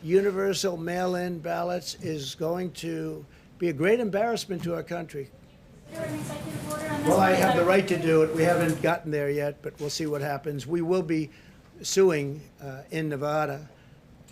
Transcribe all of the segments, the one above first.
universal mail-in ballots is going to be a great embarrassment to our country. Well, I have the right to do it. We haven't gotten there yet, but we'll see what happens. We will be suing in Nevada,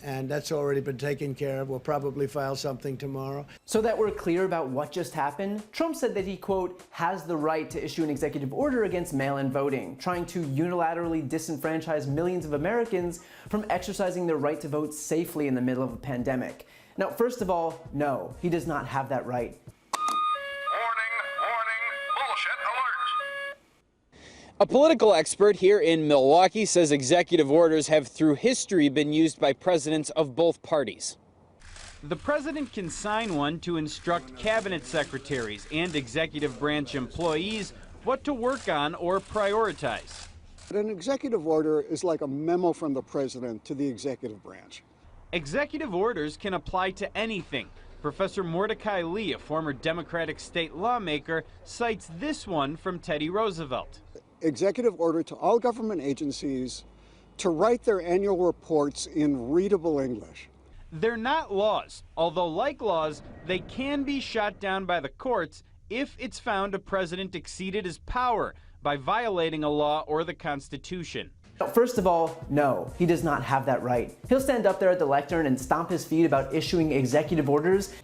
and that's already been taken care of. We'll probably file something tomorrow. So that we're clear about what just happened, Trump said that he, quote, has the right to issue an executive order against mail-in voting, trying to unilaterally disenfranchise millions of Americans from exercising their right to vote safely in the middle of a pandemic. Now, first of all, no, he does not have that right. A political expert here in Milwaukee says executive orders have through history been used by presidents of both parties. The president can sign one to instruct cabinet secretaries and executive branch employees what to work on or prioritize. An executive order is like a memo from the president to the executive branch. Executive orders can apply to anything. Professor Mordecai Lee, a former Democratic state lawmaker, cites this one from Teddy Roosevelt. Executive order to all government agencies to write their annual reports in readable English. They're not laws, although like laws, they can be shot down by the courts if it's found a president exceeded his power by violating a law or the Constitution. First of all, no, he does not have that right. He'll stand up there at the lectern and stomp his feet about issuing executive orders.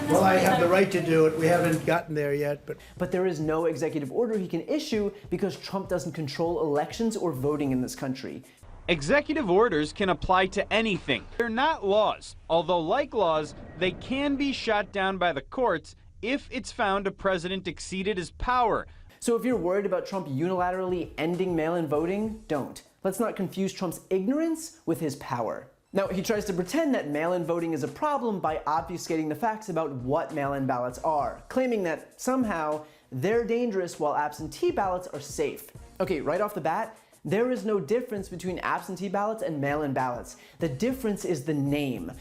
Well, I have the right to do it. We haven't gotten there yet, but there is no executive order he can issue because Trump doesn't control elections or voting in this country. Executive orders can apply to anything. They're not laws, although like laws, they can be shot down by the courts if it's found a president exceeded his power. So if you're worried about Trump unilaterally ending mail-in voting, don't. Let's not confuse Trump's ignorance with his power. Now, he tries to pretend that mail-in voting is a problem by obfuscating the facts about what mail-in ballots are, claiming that somehow they're dangerous while absentee ballots are safe. Okay, right off the bat, there is no difference between absentee ballots and mail-in ballots. The difference is the name.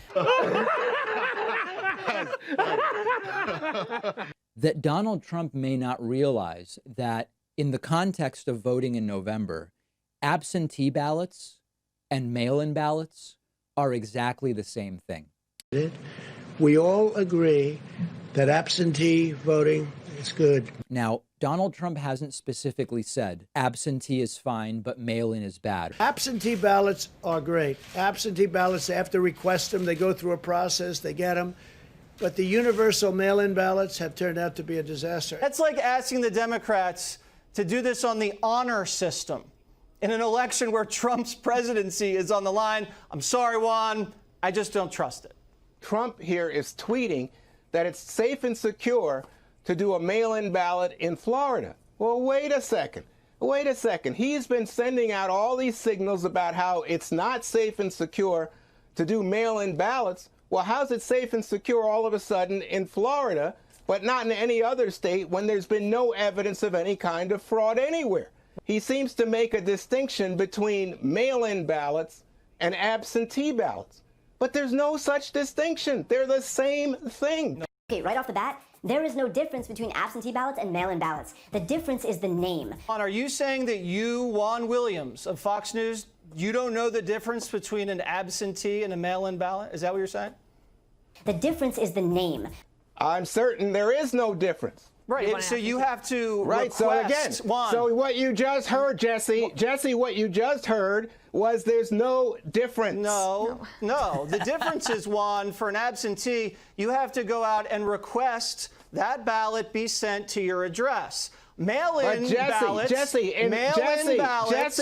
That Donald Trump may not realize that in the context of voting in November, absentee ballots and mail-in ballots are exactly the same thing. We all agree that absentee voting is good. Now, Donald Trump hasn't specifically said absentee is fine, but mail-in is bad. Absentee ballots are great. Absentee ballots, they have to request them. They go through a process. They get them. But the universal mail-in ballots have turned out to be a disaster. That's like asking the Democrats to do this on the honor system in an election where Trump's presidency is on the line. I'm sorry, Juan, I just don't trust it. Trump here is tweeting that it's safe and secure to do a mail-in ballot in Florida. Well, wait a second. Wait a second. He's been sending out all these signals about how it's not safe and secure to do mail-in ballots. Well, how's it safe and secure all of a sudden in Florida, but not in any other state when there's been no evidence of any kind of fraud anywhere? He seems to make a distinction between mail-in ballots and absentee ballots. But there's no such distinction. They're the same thing. Okay, right off the bat, there is no difference between absentee ballots and mail-in ballots. The difference is the name. Are you saying that you, Juan Williams of Fox News, you don't know the difference between an absentee and a mail-in ballot? Is that what you're saying? The difference is the name. I'm certain there is no difference. Right, so you have to request, so again, Juan. So what you just heard, Jesse, what you just heard was there's no difference. No. The difference is, Juan, for an absentee, you have to go out and request that ballot be sent to your address. Mail-in ballots,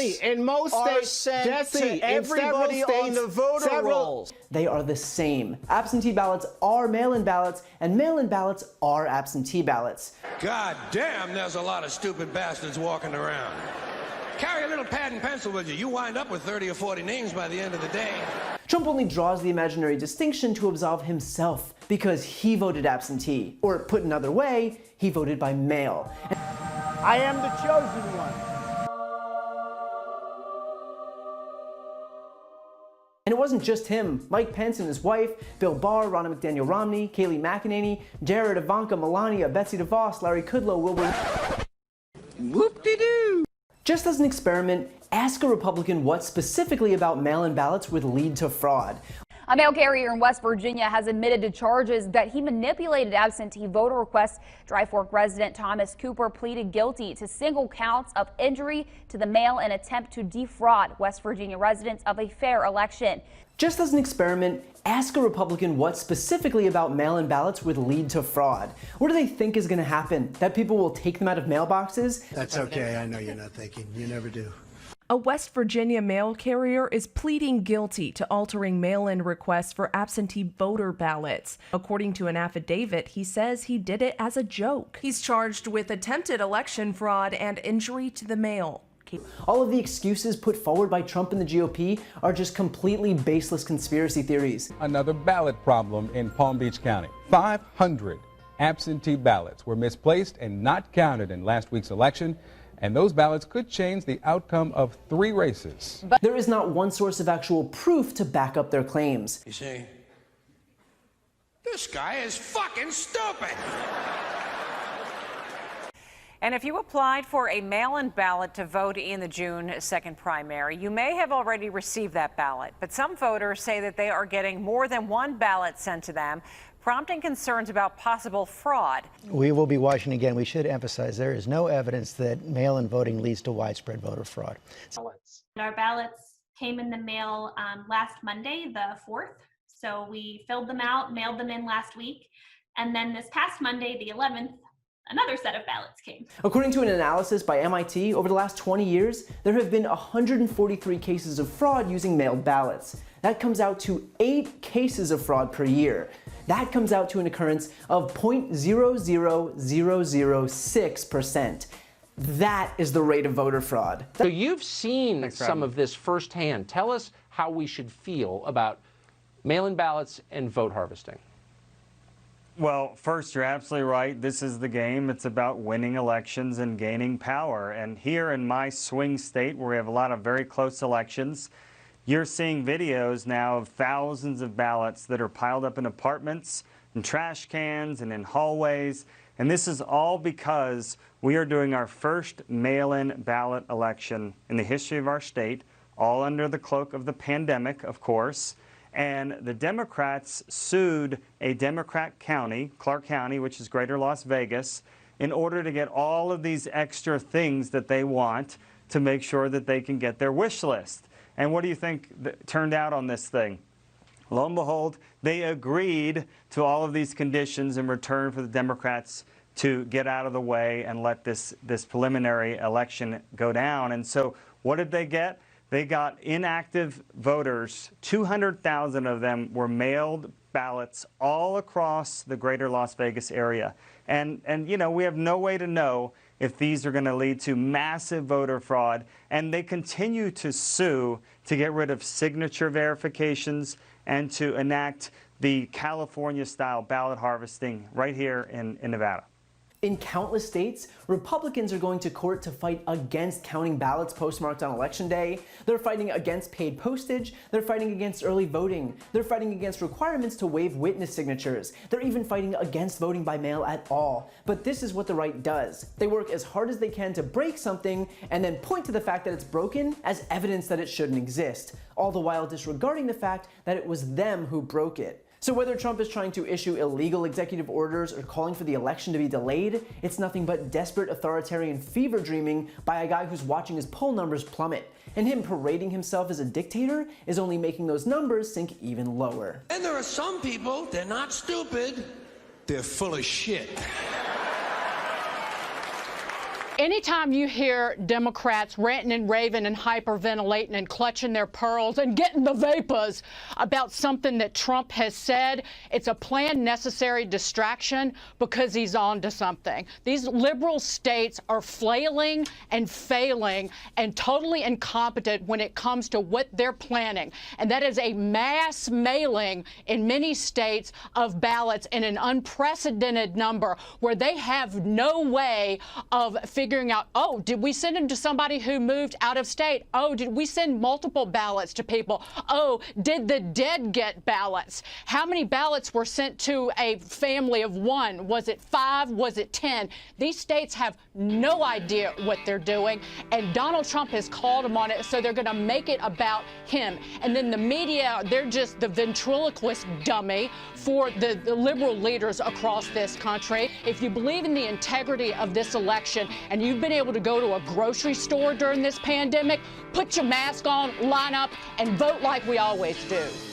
in most states, sent to everybody on the voter rolls. They are the same. Absentee ballots are mail-in ballots, and mail-in ballots are absentee ballots. God damn, there's a lot of stupid bastards walking around. Carry a little pad and pencil with you. You wind up with 30 or 40 names by the end of the day. Trump only draws the imaginary distinction to absolve himself because he voted absentee. Or put another way, he voted by mail. I am the chosen one. And it wasn't just him. Mike Pence and his wife, Bill Barr, Ronna McDaniel Romney, Kayleigh McEnany, Jared, Ivanka, Melania, Betsy DeVos, Larry Kudlow, Wilbur... Whoop-de-doo! Just as an experiment, ask a Republican what specifically about mail-in ballots would lead to fraud. A mail carrier in West Virginia has admitted to charges that he manipulated absentee voter requests. Dry Fork resident Thomas Cooper pleaded guilty to single counts of injury to the mail and attempt to defraud West Virginia residents of a fair election. Just as an experiment, ask a Republican what specifically about mail-in ballots would lead to fraud. What do they think is going to happen? That people will take them out of mailboxes? That's okay. I know you're not thinking. You never do. A West Virginia mail carrier is pleading guilty to altering mail-in requests for absentee voter ballots. According to an affidavit, he says he did it as a joke. He's charged with attempted election fraud and injury to the mail. All of the excuses put forward by Trump and the GOP are just completely baseless conspiracy theories. Another ballot problem in Palm Beach County. 500 absentee ballots were misplaced and not counted in last week's election. And those ballots could change the outcome of 3 races. But there is not one source of actual proof to back up their claims. You see, this guy is fucking stupid. And if you applied for a mail-in ballot to vote in the June 2nd primary, you may have already received that ballot. But some voters say that they are getting more than one ballot sent to them, prompting concerns about possible fraud. We will be watching again. We should emphasize there is no evidence that mail-in voting leads to widespread voter fraud. Our ballots came in the mail last Monday, the 4th. So we filled them out, mailed them in last week. And then this past Monday, the 11th, another set of ballots came. According to an analysis by MIT, over the last 20 years, there have been 143 cases of fraud using mailed ballots. That comes out to 8 cases of fraud per year. That comes out to an occurrence of 0.00006%. That is the rate of voter fraud. So you've seen some of this firsthand. Tell us how we should feel about mail-in ballots and vote harvesting. Well, first, you're absolutely right. This is the game. It's about winning elections and gaining power. And here in my swing state, where we have a lot of very close elections, you're seeing videos now of thousands of ballots that are piled up in apartments, in trash cans, and in hallways. And this is all because we are doing our first mail-in ballot election in the history of our state, all under the cloak of the pandemic, of course. And the Democrats sued a Democrat county, Clark County, which is greater Las Vegas, in order to get all of these extra things that they want to make sure that they can get their wish list. And what do you think turned out on this thing? Lo and behold, they agreed to all of these conditions in return for the Democrats to get out of the way and let this preliminary election go down. And so what did they get? They got inactive voters. 200,000 of them were mailed ballots all across the greater Las Vegas area. And you know, we have no way to know if these are going to lead to massive voter fraud. And they continue to sue to get rid of signature verifications and to enact the California-style ballot harvesting right here in Nevada. In countless states, Republicans are going to court to fight against counting ballots postmarked on Election Day. They're fighting against paid postage. They're fighting against early voting. They're fighting against requirements to waive witness signatures. They're even fighting against voting by mail at all. But this is what the right does. They work as hard as they can to break something and then point to the fact that it's broken as evidence that it shouldn't exist, all the while disregarding the fact that it was them who broke it. So whether Trump is trying to issue illegal executive orders or calling for the election to be delayed, it's nothing but desperate authoritarian fever dreaming by a guy who's watching his poll numbers plummet. And him parading himself as a dictator is only making those numbers sink even lower. And there are some people, they're not stupid, they're full of shit. Anytime you hear Democrats ranting and raving and hyperventilating and clutching their pearls and getting the vapors about something that Trump has said, it's a planned, necessary distraction because he's on to something. These liberal states are flailing and failing and totally incompetent when it comes to what they're planning. And that is a mass mailing in many states of ballots in an unprecedented number where they have no way of figuring figuring out, oh, did we send them to somebody who moved out of state? Oh, did we send multiple ballots to people? Oh, did the dead get ballots? How many ballots were sent to a family of one? Was it 5? Was it 10? These states have no idea what they're doing, and Donald Trump has called them on it, so they're going to make it about him. And then the media, they're just the ventriloquist dummy for the liberal leaders across this country. If you believe in the integrity of this election and you've been able to go to a grocery store during this pandemic, put your mask on, line up, and vote like we always do.